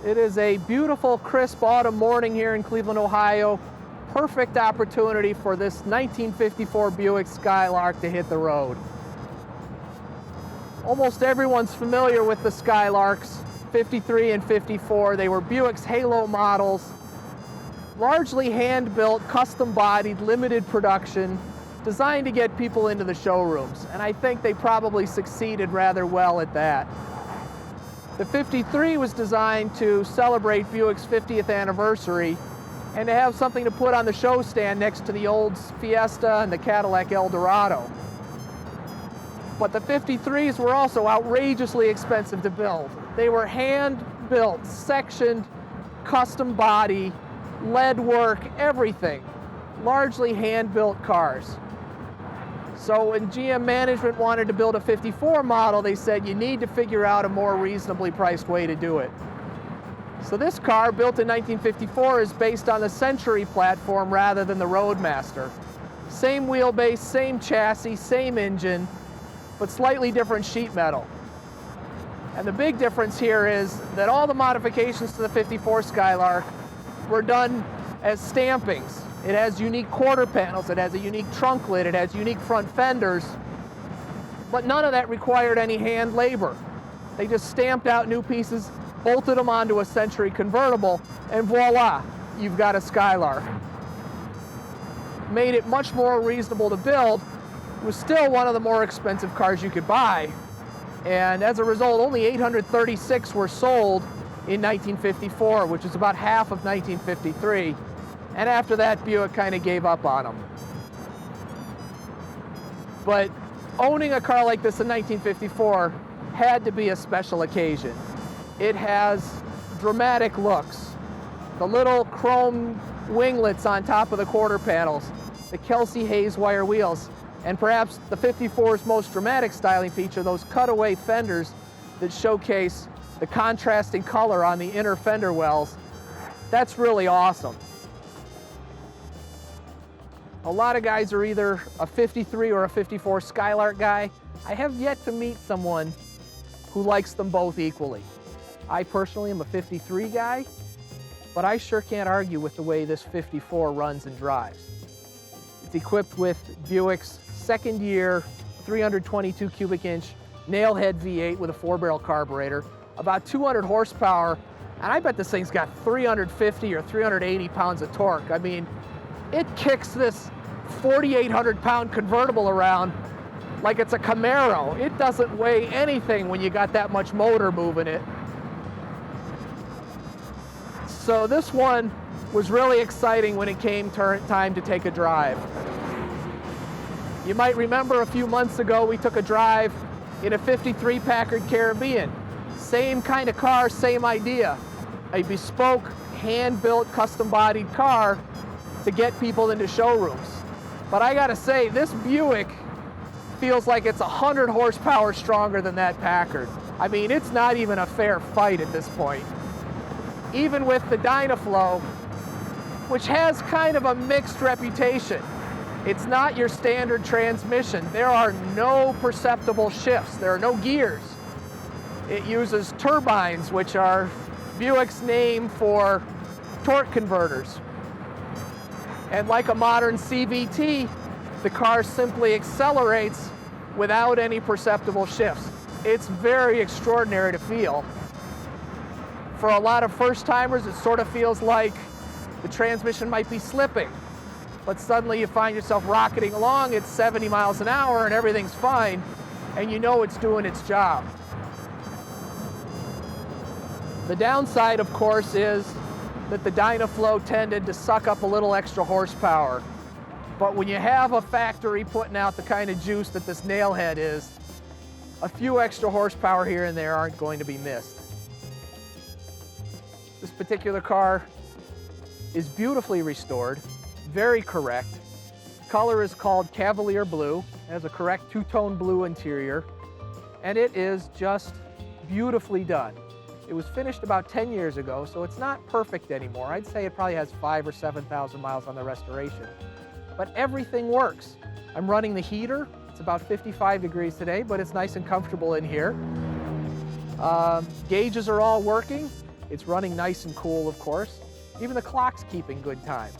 It is a beautiful, crisp autumn morning here in Cleveland, Ohio. Perfect opportunity for this 1954 Buick Skylark to hit the road. Almost everyone's familiar with the Skylarks, 53 and 54. They were Buick's halo models, largely hand-built, custom-bodied, limited production, designed to get people into the showrooms. And I think they probably succeeded rather well at that. The 53 was designed to celebrate Buick's 50th anniversary and to have something to put on the show stand next to the old Fiesta and the Cadillac Eldorado. But the 53s were also outrageously expensive to build. They were hand-built, sectioned, custom body, lead work, everything. Largely hand-built cars. So when GM management wanted to build a 54 model, they said you need to figure out a more reasonably priced way to do it. So this car, built in 1954, is based on the Century platform rather than the Roadmaster. Same wheelbase, same chassis, same engine, but slightly different sheet metal. And the big difference here is that all the modifications to the 54 Skylark were done as stampings. It has unique quarter panels, it has a unique trunk lid, it has unique front fenders, but none of that required any hand labor. They just stamped out new pieces, bolted them onto a Century convertible, and voila, you've got a Skylark. Made it much more reasonable to build. It was still one of the more expensive cars you could buy, and as a result, only 836 were sold in 1954, which is about half of 1953. And after that, Buick kind of gave up on them. But owning a car like this in 1954 had to be a special occasion. It has dramatic looks. The little chrome winglets on top of the quarter panels, the Kelsey Hayes wire wheels, and perhaps the 54's most dramatic styling feature, those cutaway fenders that showcase the contrasting color on the inner fender wells. That's really awesome. A lot of guys are either a 53 or a 54 Skylark guy. I have yet to meet someone who likes them both equally. I personally am a 53 guy, but I sure can't argue with the way this 54 runs and drives. It's equipped with Buick's second year, 322 cubic inch Nailhead V8 with a 4-barrel carburetor, about 200 horsepower, and I bet this thing's got 350 or 380 pounds of torque. I mean, it kicks this 4,800-pound convertible around like it's a Camaro. It doesn't weigh anything when you got that much motor moving it. So this one was really exciting when it came time to take a drive. You might remember a few months ago we took a drive in a 53 Packard Caribbean. Same kind of car, same idea. A bespoke, hand-built, custom-bodied car to get people into showrooms. But I gotta say, this Buick feels like it's 100 horsepower stronger than that Packard. I mean, it's not even a fair fight at this point. Even with the Dynaflow, which has kind of a mixed reputation. It's not your standard transmission. There are no perceptible shifts. There are no gears. It uses turbines, which are Buick's name for torque converters. And like a modern CVT, the car simply accelerates without any perceptible shifts. It's very extraordinary to feel. For a lot of first-timers, it sort of feels like the transmission might be slipping. But suddenly you find yourself rocketing along at 70 miles an hour and everything's fine, and you know it's doing its job. The downside, of course, is that the Dynaflow tended to suck up a little extra horsepower. But when you have a factory putting out the kind of juice that this Nailhead is, a few extra horsepower here and there aren't going to be missed. This particular car is beautifully restored, very correct. Color is called Cavalier Blue. It has a correct two-tone blue interior, and it is just beautifully done. It was finished about 10 years ago, so it's not perfect anymore. I'd say it probably has 5,000 or 7,000 miles on the restoration. But everything works. I'm running the heater. It's about 55 degrees today, but it's nice and comfortable in here. Gauges are all working. It's running nice and cool, of course. Even the clock's keeping good time.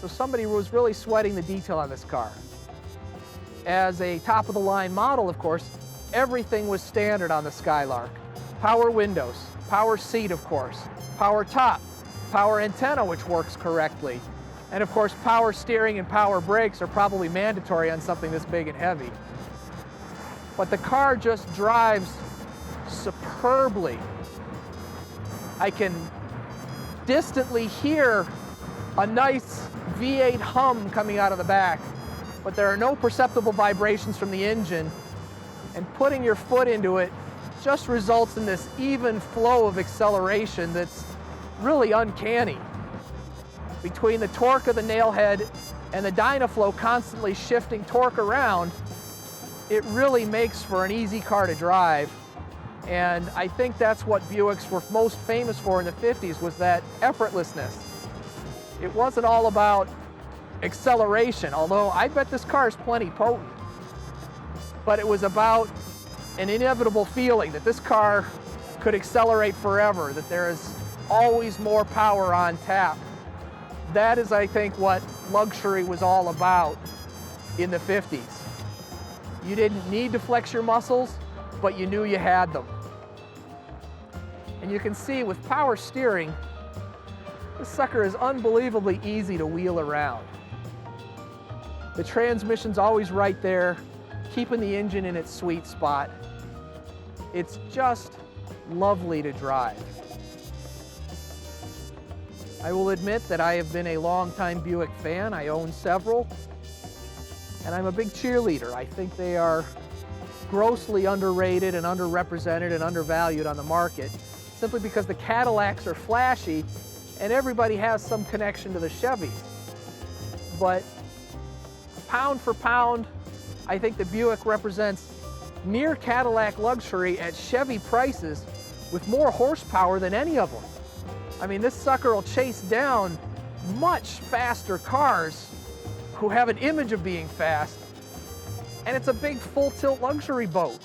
So somebody was really sweating the detail on this car. As a top-of-the-line model, of course, everything was standard on the Skylark. Power windows, power seat, of course, power top, power antenna, which works correctly, and of course, power steering and power brakes are probably mandatory on something this big and heavy. But the car just drives superbly. I can distantly hear a nice V8 hum coming out of the back, but there are no perceptible vibrations from the engine, and putting your foot into it just results in this even flow of acceleration that's really uncanny. Between the torque of the Nailhead and the Dynaflow constantly shifting torque around, it really makes for an easy car to drive. And I think that's what Buicks were most famous for in the 50s, was that effortlessness. It wasn't all about acceleration, although I bet this car is plenty potent. But it was about an inevitable feeling that this car could accelerate forever, that there is always more power on tap. That is, I think, what luxury was all about in the 50s. You didn't need to flex your muscles, but you knew you had them. And you can see with power steering, this sucker is unbelievably easy to wheel around. The transmission's always right there, keeping the engine in its sweet spot. It's just lovely to drive. I will admit that I have been a longtime Buick fan. I own several, and I'm a big cheerleader. I think they are grossly underrated and underrepresented and undervalued on the market, simply because the Cadillacs are flashy and everybody has some connection to the Chevys. But pound for pound, I think the Buick represents near Cadillac luxury at Chevy prices with more horsepower than any of them. I mean, this sucker will chase down much faster cars who have an image of being fast, and it's a big full tilt luxury boat.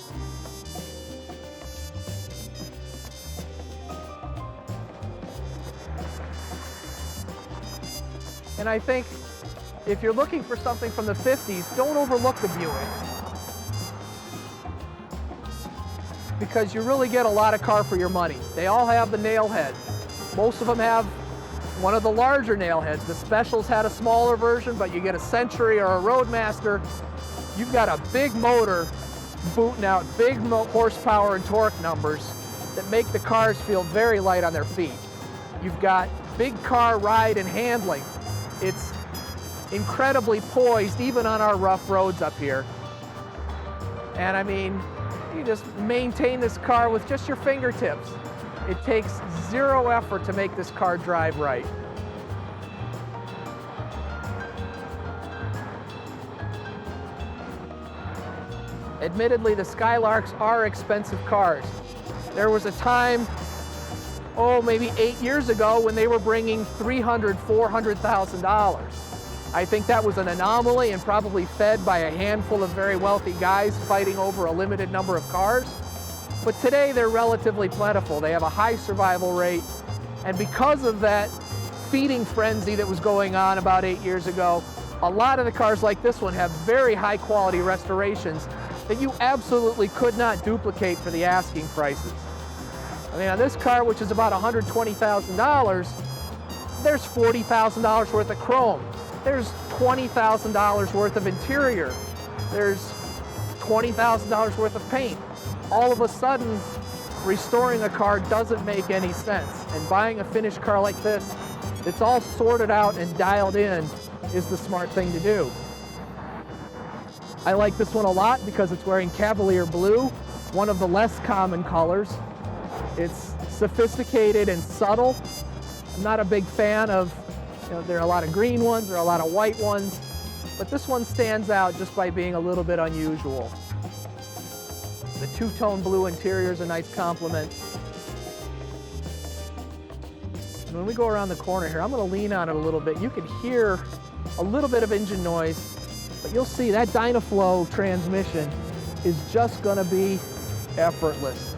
And I think if you're looking for something from the 50s, don't overlook the Buick, because you really get a lot of car for your money. They all have the Nailhead. Most of them have one of the larger Nailheads. The Specials had a smaller version, but you get a Century or a Roadmaster. You've got a big motor booting out big horsepower and torque numbers that make the cars feel very light on their feet. You've got big car ride and handling. It's incredibly poised, even on our rough roads up here. And I mean, you just maintain this car with just your fingertips. It takes zero effort to make this car drive right. Admittedly, the Skylarks are expensive cars. There was a time, maybe 8 years ago, when they were bringing $300,000, $400,000. I think that was an anomaly and probably fed by a handful of very wealthy guys fighting over a limited number of cars. But today they're relatively plentiful. They have a high survival rate. And because of that feeding frenzy that was going on about 8 years ago, a lot of the cars like this one have very high quality restorations that you absolutely could not duplicate for the asking prices. I mean, on this car, which is about $120,000, there's $40,000 worth of chrome. There's $20,000 worth of interior. There's $20,000 worth of paint. All of a sudden, restoring a car doesn't make any sense. And buying a finished car like this, it's all sorted out and dialed in, is the smart thing to do. I like this one a lot because it's wearing Cavalier blue, one of the less common colors. It's sophisticated and subtle. I'm not a big fan of, there are a lot of green ones, there are a lot of white ones, but this one stands out just by being a little bit unusual. The two-tone blue interior is a nice compliment. And when we go around the corner here, I'm going to lean on it a little bit. You can hear a little bit of engine noise, but you'll see that Dynaflow transmission is just going to be effortless.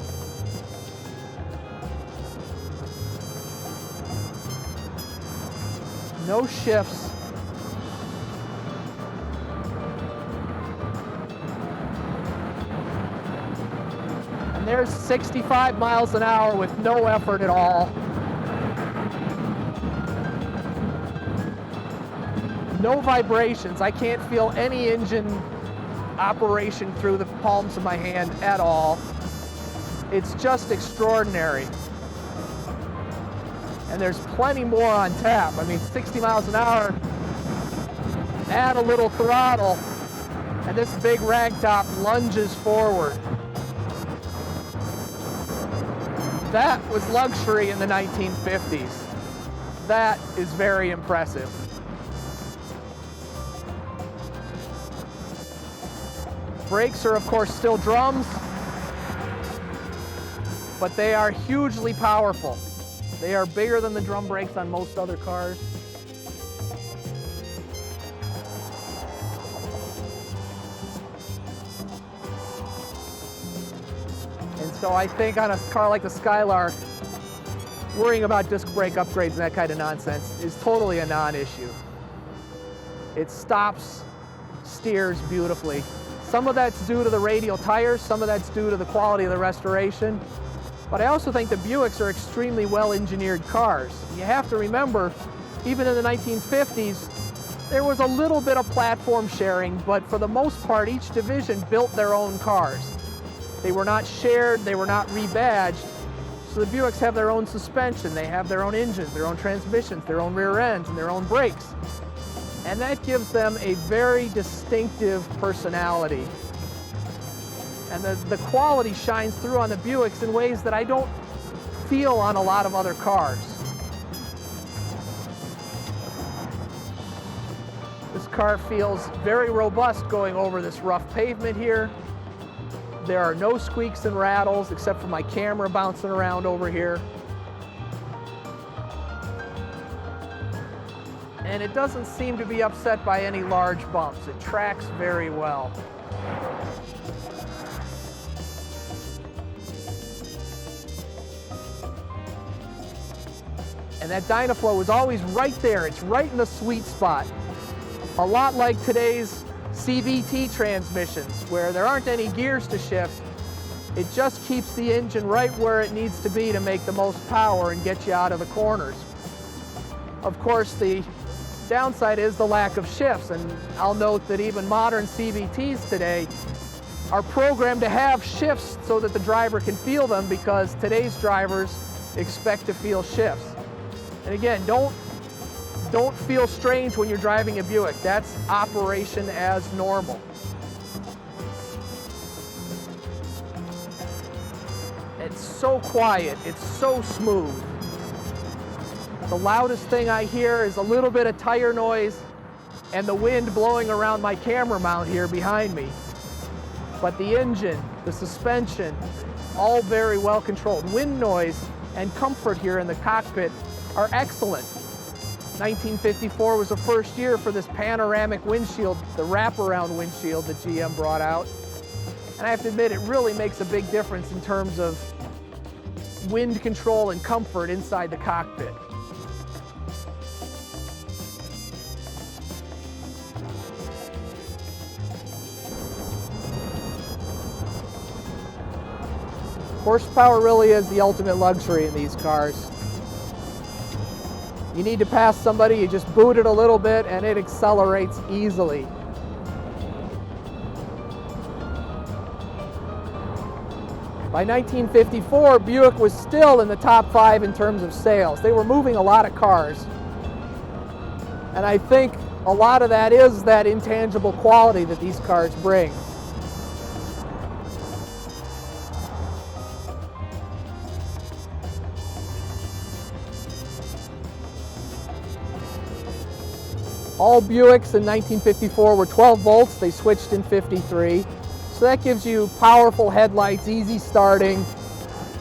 No shifts. And there's 65 miles an hour with no effort at all. No vibrations. I can't feel any engine operation through the palms of my hand at all. It's just extraordinary. And there's plenty more on tap. I mean, 60 miles an hour, add a little throttle, and this big ragtop lunges forward. That was luxury in the 1950s. That is very impressive. Brakes are, of course, still drums, but they are hugely powerful. They are bigger than the drum brakes on most other cars. And so I think on a car like the Skylark, worrying about disc brake upgrades and that kind of nonsense is totally a non-issue. It stops, steers beautifully. Some of that's due to the radial tires, some of that's due to the quality of the restoration. But I also think the Buicks are extremely well-engineered cars. You have to remember, even in the 1950s, there was a little bit of platform sharing, but for the most part, each division built their own cars. They were not shared, they were not rebadged. So the Buicks have their own suspension, they have their own engines, their own transmissions, their own rear ends, and their own brakes. And that gives them a very distinctive personality. And the quality shines through on the Buicks in ways that I don't feel on a lot of other cars. This car feels very robust going over this rough pavement here. There are no squeaks and rattles except for my camera bouncing around over here. And it doesn't seem to be upset by any large bumps. It tracks very well. And that Dynaflow is always right there. It's right in the sweet spot. A lot like today's CVT transmissions, where there aren't any gears to shift. It just keeps the engine right where it needs to be to make the most power and get you out of the corners. Of course, the downside is the lack of shifts, and I'll note that even modern CVTs today are programmed to have shifts so that the driver can feel them, because today's drivers expect to feel shifts. And again, don't feel strange when you're driving a Buick. That's operation as normal. It's so quiet, it's so smooth. The loudest thing I hear is a little bit of tire noise and the wind blowing around my camera mount here behind me. But the engine, the suspension, all very well controlled. Wind noise and comfort here in the cockpit are excellent. 1954 was the first year for this panoramic windshield, the wraparound windshield that GM brought out. And I have to admit, it really makes a big difference in terms of wind control and comfort inside the cockpit. Horsepower really is the ultimate luxury in these cars. You need to pass somebody, you just boot it a little bit and it accelerates easily. By 1954, Buick was still in the top 5 in terms of sales. They were moving a lot of cars. And I think a lot of that is that intangible quality that these cars bring. All Buicks in 1954 were 12 volts. They switched in 53. So that gives you powerful headlights, easy starting,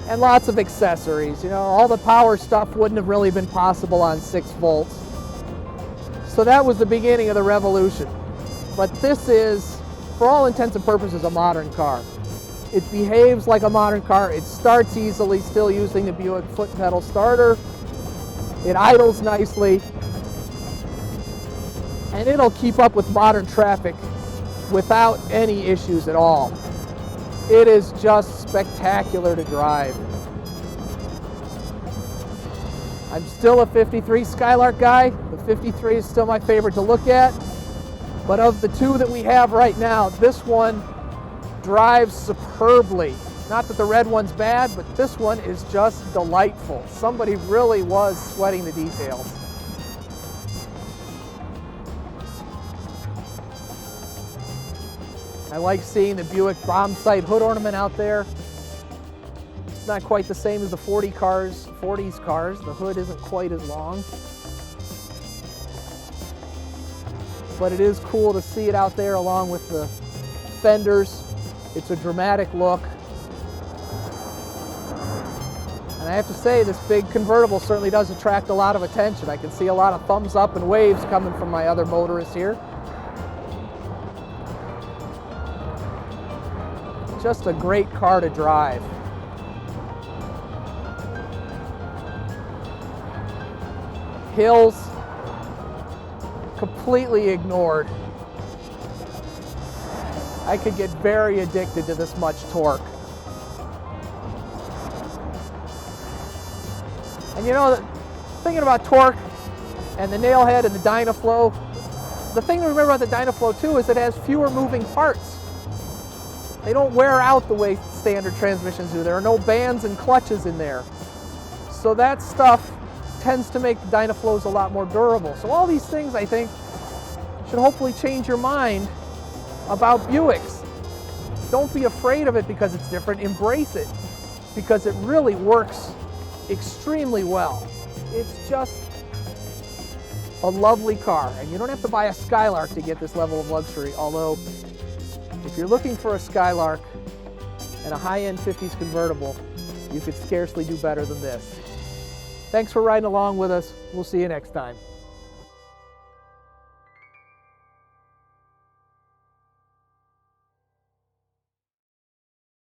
and lots of accessories. You know, all the power stuff wouldn't have really been possible on 6 volts. So that was the beginning of the revolution. But this is, for all intents and purposes, a modern car. It behaves like a modern car. It starts easily, still using the Buick foot pedal starter. It idles nicely. and it'll keep up with modern traffic without any issues at all. It is just spectacular to drive. I'm still a 53 Skylark guy. The 53 is still my favorite to look at. But of the two that we have right now, this one drives superbly. Not that the red one's bad, but this one is just delightful. Somebody really was sweating the details. I like seeing the Buick bomb sight hood ornament out there. It's not quite the same as the 40s cars. The hood isn't quite as long. But it is cool to see it out there along with the fenders. It's a dramatic look. And I have to say, this big convertible certainly does attract a lot of attention. I can see a lot of thumbs up and waves coming from my other motorists here. Just a great car to drive. Hills, completely ignored. I could get very addicted to this much torque. And you know, thinking about torque and the Nailhead and the Dynaflow, the thing to remember about the Dynaflow too is it has fewer moving parts. They don't wear out the way standard transmissions do. There are no bands and clutches in there. So that stuff tends to make the Dynaflows a lot more durable. So all these things, I think, should hopefully change your mind about Buicks. Don't be afraid of it because it's different. Embrace it because it really works extremely well. It's just a lovely car. And you don't have to buy a Skylark to get this level of luxury, although if you're looking for a Skylark and a high-end 50s convertible, you could scarcely do better than this. Thanks for riding along with us. We'll see you next time.